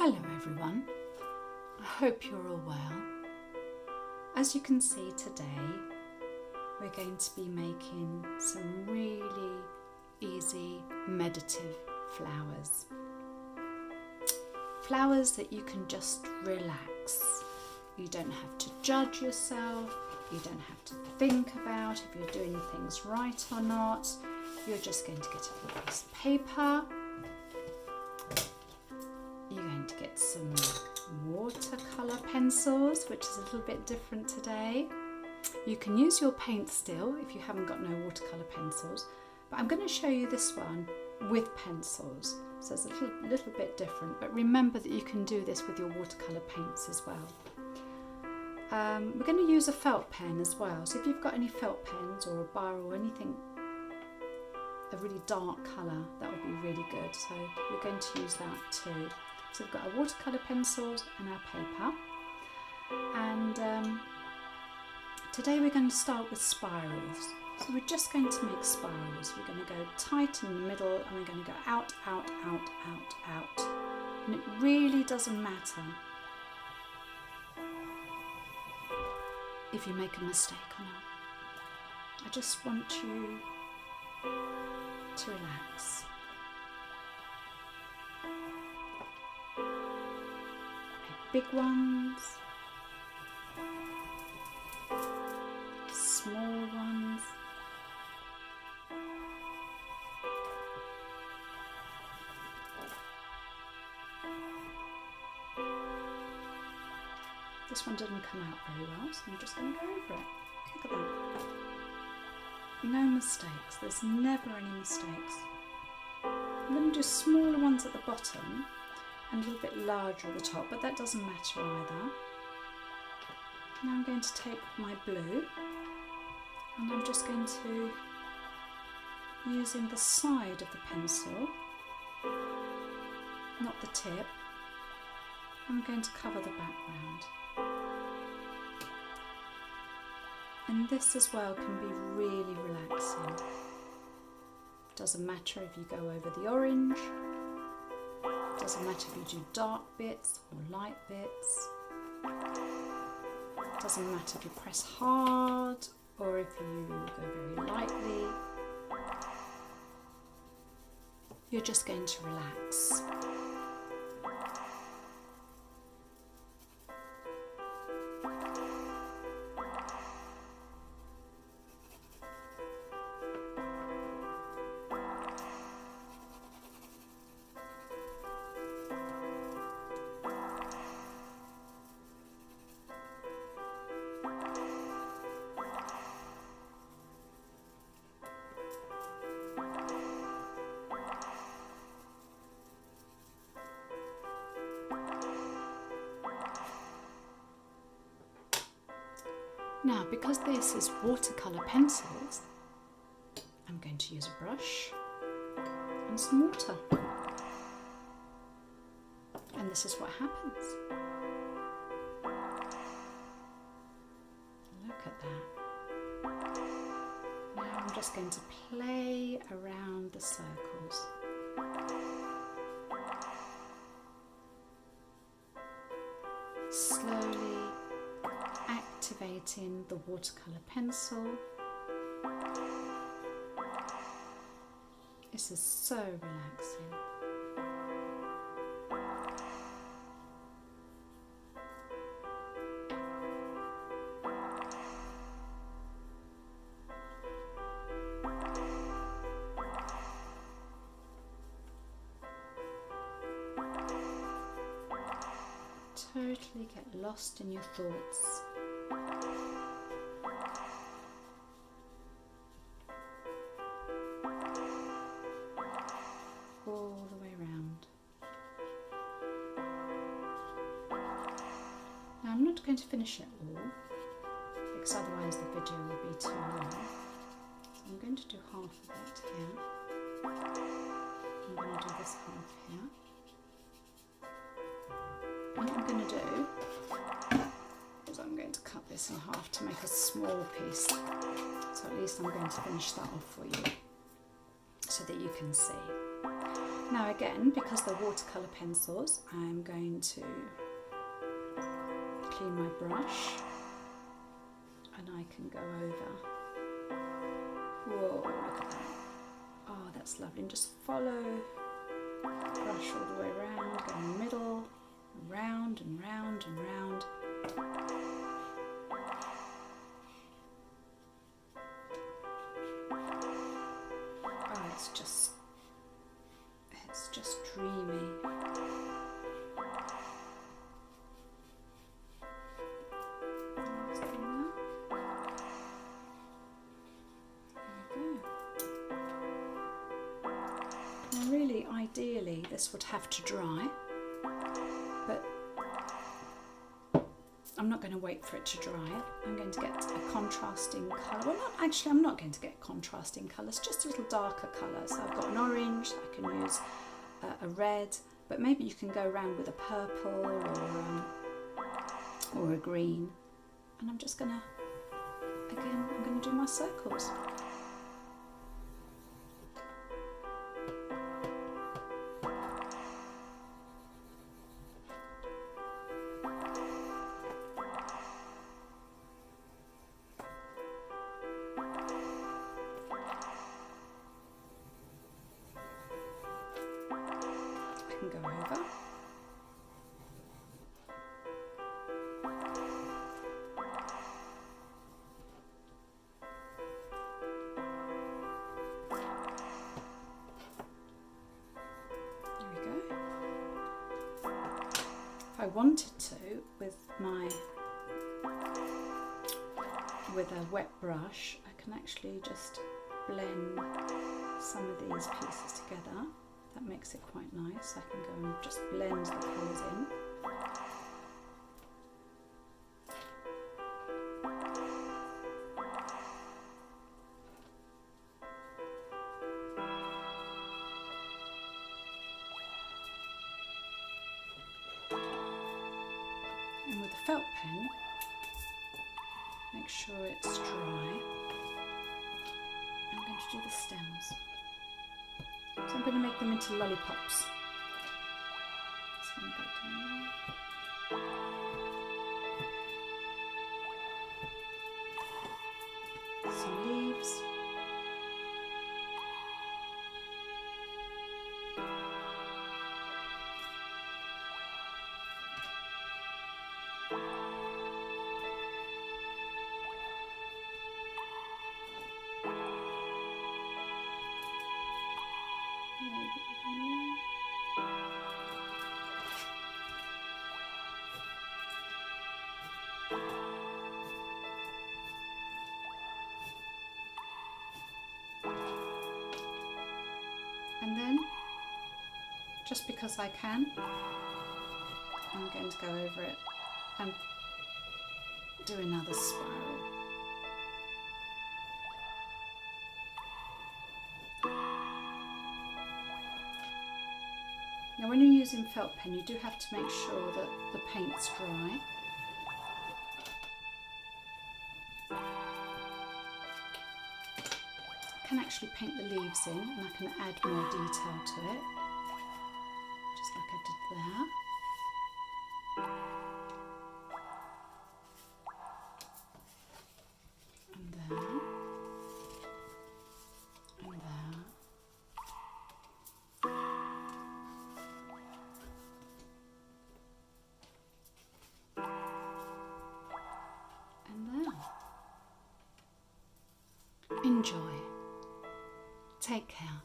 Hello everyone, I hope you're all well. As you can see today, we're going to be making some really easy meditative flowers. Flowers that you can just relax. You don't have to judge yourself, you don't have to think about if you're doing things right or not. You're just going to get a piece of paper. You're going to get some watercolour pencils, which is a little bit different today. You can use your paint still if you haven't got no watercolour pencils, but I'm going to show you this one with pencils, so it's a little bit different, but remember that you can do this with your watercolour paints as well. We're going to use a felt pen as well, so if you've got any felt pens or a bar or anything, a really dark colour, that would be really good, so you're going to use that too. So we've got our watercolour pencils and our paper, and today we're going to start with spirals. So we're just going to make spirals. We're going to go tight in the middle and we're going to go out, out, out, out, out. And it really doesn't matter if you make a mistake or not. I just want you to relax. Big ones, small ones, this one didn't come out very well, so I'm just going to go over it. Look at that. No mistakes, there's never any mistakes. I'm going to do smaller ones at the bottom and a little bit larger at the top, but that doesn't matter either. Now I'm going to take my blue and I'm just going to, using the side of the pencil, not the tip, I'm going to cover the background. And this as well can be really relaxing. Doesn't matter if you go over the orange, doesn't matter if you do dark bits or light bits, doesn't matter if you press hard or if you go very lightly. You're just going to relax. Now, because this is watercolour pencils, I'm going to use a brush and some water. And this is what happens. Look at that. Now I'm just going to play around the circles. Slowly activating the watercolour pencil. This is so relaxing. Totally get lost in your thoughts. All the way around. Now I'm not going to finish it all because otherwise the video will be too long. So I'm going to do half of it here. I'm going to do this half here. And what I'm going to do is I'm going to cut this in half to make a small piece. So at least I'm going to finish that off for you so that you can see. Now again, because they're watercolour pencils, I'm going to clean my brush and I can go over. Whoa, look at that. Oh, that's lovely. And just follow the brush all the way around, go in the middle, round and round and round. Oh, it's just dreamy. Now really, ideally, this would have to dry, but I'm not going to wait for it to dry. I'm going to get a contrasting colour. Well, I'm not going to get contrasting colours, just a little darker colour. So I've got an orange, I can use a red, but maybe you can go around with a purple or a green. And I'm just going to, again, I'm going to do my circles. Go over. There we go. If I wanted to, with a wet brush, I can actually just blend some of these pieces together. That makes it quite nice. I can go and just blend the colours in. And with a felt pen, make sure it's dry. I'm going to do the stems. So I'm going to make them into lollipops. So I'm going to do some leaves. And then, just because I can, I'm going to go over it and do another spiral. Now when you're using felt pen, you do have to make sure that the paint's dry. I can actually paint the leaves in and I can add more detail to it, just like I did there. And there. And there. And there. Enjoy. Take care.